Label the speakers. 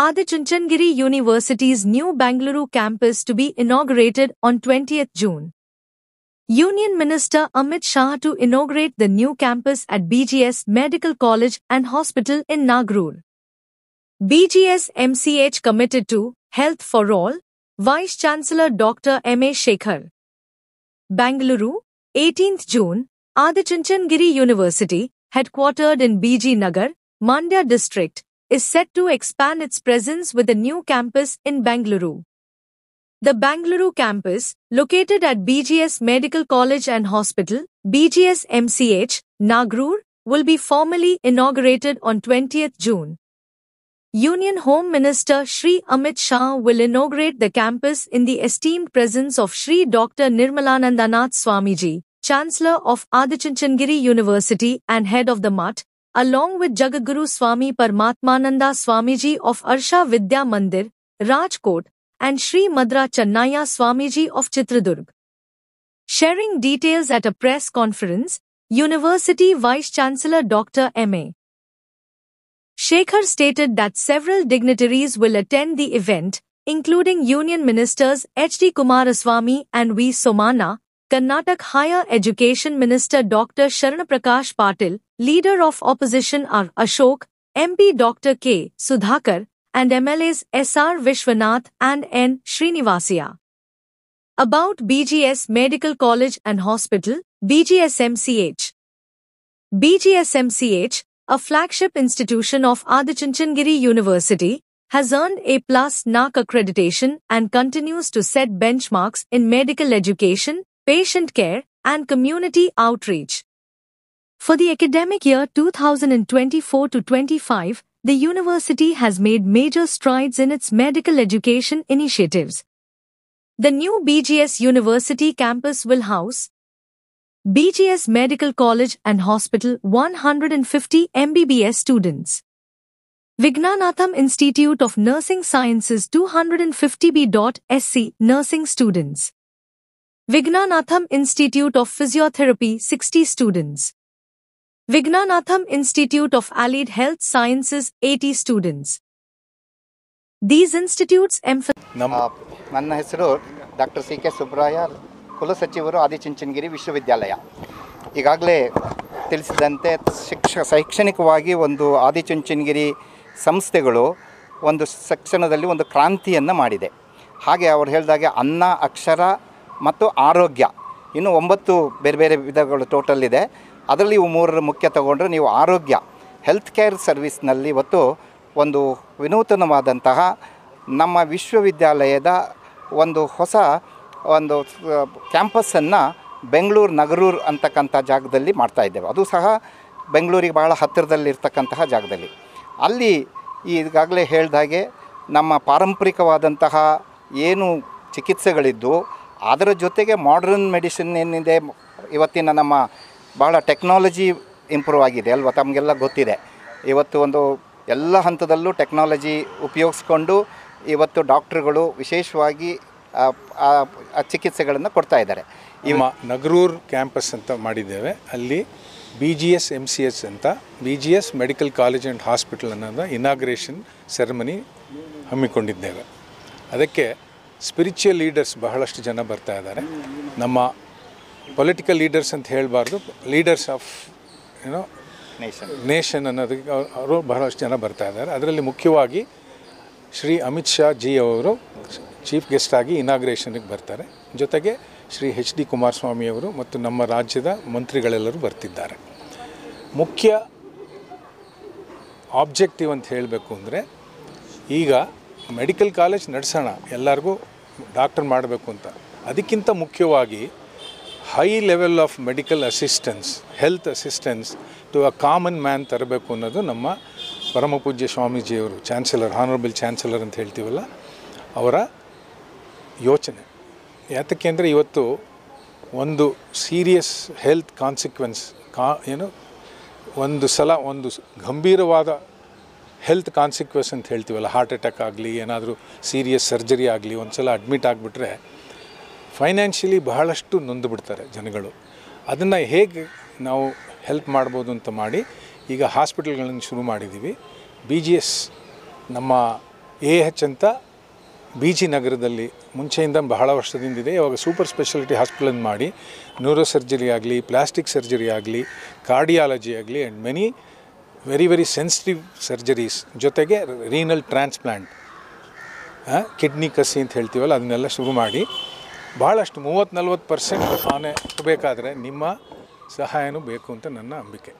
Speaker 1: Adichunchandgiri University's new Bengaluru campus to be inaugurated on 20th June. Union Minister Amit Shah to inaugurate the new campus at BGS Medical College and Hospital in Nagrur. BGS MCH committed to Health for All, Vice Chancellor Dr. M.A. Shekhar. Bengaluru, 18th June, Adichunchandgiri University, headquartered in BG Nagar, Mandya district, is set to expand its presence with a new campus in Bengaluru. The Bengaluru campus, located at BGS Medical College and Hospital, BGS MCH, Nagrur, will be formally inaugurated on 20th June. Union Home Minister Shri Amit Shah will inaugurate the campus in the esteemed presence of Shri Dr. Nirmalanandanath Swamiji, Chancellor of Adichunchandgiri University and head of the Mutt, along with Jagadguru Swami Paramatmananda Swamiji of Arsha Vidya Mandir, Rajkot, and Shri Madra Channaya Swamiji of Chitradurg. Sharing details at a press conference, University Vice Chancellor Dr. M.A. Shekhar stated that several dignitaries will attend the event, including Union Ministers H.D. Kumaraswamy and V. Somana, Karnataka Higher Education Minister Dr. Sharanaprakash Patil, Leader of Opposition R. Ashok, MP Dr. K. Sudhakar, and MLAs S.R. Vishwanath and N. Srinivasaya. About BGS Medical College and Hospital, BGSMCH. BGSMCH, a flagship institution of Adichunchandgiri University, has earned A+ NAAC accreditation and continues to set benchmarks in medical education, patient care, and community outreach. For the academic year 2024-25, the university has made major strides in its medical education initiatives. The new BGS University campus will house BGS Medical College and Hospital 150 MBBS students. Vignanatham Institute of Nursing Sciences 250 B.Sc nursing students. Vignanatham Institute of Physiotherapy 60 students. Vignanatham Institute of Allied Health Sciences 80 students. These institutes
Speaker 2: ನನ್ನ ಹೆಸರು doctor CK. Subraya, ಕುಲಸಚಿವರು Adichunchanagiri ವಿಶ್ವವಿದ್ಯಾಲಯ. ಈಗಾಗಲೇ ತಿಳಿಸಿದಂತೆ ಶೈಕ್ಷಣಿಕವಾಗಿ ಒಂದು ಆದಿಚುಂಚನಗಿರಿ ಸಂಸ್ಥೆಗಳು ಒಂದು ಶಿಕ್ಷಣದಲ್ಲಿ ಒಂದು ಕ್ರಾಂತಿಯನ್ನು ಮಾಡಿದೆ. ಹಾಗೆ ಅವರು ಹೇಳಿದಾಗೆ ಅನ್ನ, ಅಕ್ಷರ ಮತ್ತು ಆರೋಗ್ಯ, ಇನ್ನು 9 ಬೇರೆ ಬೇರೆ ವಿಧಗಳು ಟೋಟಲ್ ಇದೆ. ಅದರಲ್ಲಿ ಇವು 3 ಮುಖ್ಯ ತಗೊಂಡ್ರೆ ನೀವು ಆರೋಗ್ಯ ಹೆಲ್ತ್ ಕೇರ್ ಸರ್ವಿಸ್ನಲ್ಲಿ ಇವತ್ತು ಒಂದು ವಿನೂತನವಾದಂತಹ ನಮ್ಮ ವಿಶ್ವವಿದ್ಯಾಲಯದ ಒಂದು ಹೊಸ ಒಂದು ಕ್ಯಾಂಪಸ್ಸನ್ನು ಬೆಂಗಳೂರು ನಗರೂರು ಅಂತಕ್ಕಂಥ ಜಾಗದಲ್ಲಿ ಮಾಡ್ತಾಯಿದ್ದೇವೆ. ಅದು ಸಹ ಬೆಂಗಳೂರಿಗೆ ಬಹಳ ಹತ್ತಿರದಲ್ಲಿರ್ತಕ್ಕಂತಹ ಜಾಗದಲ್ಲಿ. ಅಲ್ಲಿ ಈಗಾಗಲೇ ಹೇಳಿದ ಹಾಗೆ ನಮ್ಮ ಪಾರಂಪರಿಕವಾದಂತಹ ಏನು ಚಿಕಿತ್ಸೆಗಳಿದ್ದು ಅದರ ಜೊತೆಗೆ ಮಾಡರ್ನ್ ಮೆಡಿಸಿನ್ ಏನಿದೆ, ಇವತ್ತಿನ ನಮ್ಮ ಭಾಳ ಟೆಕ್ನಾಲಜಿ ಇಂಪ್ರೂವ್ ಆಗಿದೆ ಅಲ್ವಾ, ತಮಗೆಲ್ಲ ಗೊತ್ತಿದೆ. ಇವತ್ತು ಒಂದು ಎಲ್ಲ ಹಂತದಲ್ಲೂ ಟೆಕ್ನಾಲಜಿ ಉಪಯೋಗಿಸ್ಕೊಂಡು ಇವತ್ತು ಡಾಕ್ಟ್ರುಗಳು ವಿಶೇಷವಾಗಿ ಚಿಕಿತ್ಸೆಗಳನ್ನು ಕೊಡ್ತಾ ಇದ್ದಾರೆ.
Speaker 3: ನಗರೂರು ಕ್ಯಾಂಪಸ್ ಅಂತ ಮಾಡಿದ್ದೇವೆ. ಅಲ್ಲಿ BGS MCH ಅಂತ BGS medical college and hospital ಅನ್ನೋದು ಇನಾಗ್ರೇಷನ್ ಸೆರೆಮನಿ ಹಮ್ಮಿಕೊಂಡಿದ್ದೇವೆ. ಅದಕ್ಕೆ ಸ್ಪಿರಿಚುವಲ್ ಲೀಡರ್ಸ್ ಬಹಳಷ್ಟು ಜನ ಬರ್ತಾ ಇದ್ದಾರೆ. ನಮ್ಮ ಪೊಲಿಟಿಕಲ್ ಲೀಡರ್ಸ್ ಅಂತ ಹೇಳಬಾರ್ದು, ಲೀಡರ್ಸ್ ಆಫ್ ನೇಷನ್ ಅನ್ನೋದಕ್ಕೆ ಅವರು ಬಹಳಷ್ಟು ಜನ ಬರ್ತಾ ಇದ್ದಾರೆ. ಅದರಲ್ಲಿ ಮುಖ್ಯವಾಗಿ ಶ್ರೀ ಅಮಿತ್ ಶಾ ಜಿ ಅವರು ಚೀಫ್ ಗೆಸ್ಟ್ ಆಗಿ ಇನಾಗ್ರೇಷನ್ಗೆ ಬರ್ತಾರೆ. ಜೊತೆಗೆ ಶ್ರೀ H.D. ಕುಮಾರಸ್ವಾಮಿ ಅವರು ಮತ್ತು ನಮ್ಮ ರಾಜ್ಯದ ಮಂತ್ರಿಗಳೆಲ್ಲರೂ ಬರ್ತಿದ್ದಾರೆ. ಮುಖ್ಯ ಆಬ್ಜೆಕ್ಟಿವ್ ಅಂತ ಹೇಳಬೇಕು ಅಂದರೆ, ಈಗ ಮೆಡಿಕಲ್ ಕಾಲೇಜ್ ನಡೆಸೋಣ, ಎಲ್ಲರಿಗೂ ಡಾಕ್ಟರ್ ಮಾಡಬೇಕು ಅಂತ. ಅದಕ್ಕಿಂತ ಮುಖ್ಯವಾಗಿ high level of medical assistance, health assistance to a common man ತರಬೇಕು ಅನ್ನೋದು ನಮ್ಮ ಪರಮ ಪೂಜ್ಯ ಸ್ವಾಮೀಜಿಯವರು, ಚಾನ್ಸಲರ್, ಹಾನರಬಲ್ ಚಾನ್ಸಲರ್ ಅಂತ ಹೇಳ್ತೀವಲ್ಲ, ಅವರ ಯೋಚನೆ. ಯಾತಕ್ಕೆ ಅಂದರೆ ಇವತ್ತು ಒಂದು ಸೀರಿಯಸ್ ಹೆಲ್ತ್ ಕಾನ್ಸಿಕ್ವೆನ್ಸ್ ಒಂದು ಸಲ ಒಂದು ಗಂಭೀರವಾದ ಹೆಲ್ತ್ ಕಾನ್ಸಿಕ್ವೆನ್ಸ್ ಅಂತ ಹೇಳ್ತೀವಲ್ಲ, ಹಾರ್ಟ್ ಅಟ್ಯಾಕ್ ಆಗಲಿ, ಏನಾದರೂ ಸೀರಿಯಸ್ ಸರ್ಜರಿ ಆಗಲಿ, ಒಂದು ಸಲ ಅಡ್ಮಿಟ್ ಆಗಿಬಿಟ್ರೆ ಫೈನಾನ್ಷಿಯಲಿ ಬಹಳಷ್ಟು ನೊಂದು ಬಿಡ್ತಾರೆ ಜನಗಳು. ಅದನ್ನು ಹೇಗೆ ನಾವು ಹೆಲ್ಪ್ ಮಾಡ್ಬೋದು ಅಂತ ಮಾಡಿ ಈಗ ಹಾಸ್ಪಿಟಲ್ಗಳನ್ನು ಶುರು ಮಾಡಿದ್ದೀವಿ. BGS ನಮ್ಮ AH ಅಂತ BG ನಗರದಲ್ಲಿ ಮುಂಚೆಯಿಂದ ಬಹಳ ವರ್ಷದಿಂದಿದೆ. ಇವಾಗ ಸೂಪರ್ ಸ್ಪೆಷಾಲಿಟಿ ಹಾಸ್ಪಿಟಲ್ ಮಾಡಿ ನ್ಯೂರೋ ಸರ್ಜರಿ ಆಗಲಿ, ಪ್ಲಾಸ್ಟಿಕ್ ಸರ್ಜರಿ ಆಗಲಿ, ಕಾರ್ಡಿಯಾಲಜಿ ಆಗಲಿ and many very sensitive surgeries ಜೊತೆಗೆ ರೀನಲ್ ಟ್ರಾನ್ಸ್ಪ್ಲಾಂಟ್, ಕಿಡ್ನಿ ಕಸಿ ಅಂತ ಹೇಳ್ತೀವಲ್ಲ ಅದನ್ನೆಲ್ಲ ಶುರು ಮಾಡಿ ಭಾಳಷ್ಟು 30-40% ಆನೆ ಬೇಕಾದರೆ ನಿಮ್ಮ ಸಹಾಯನೂ ಬೇಕು ಅಂತ ನನ್ನ ನಂಬಿಕೆ.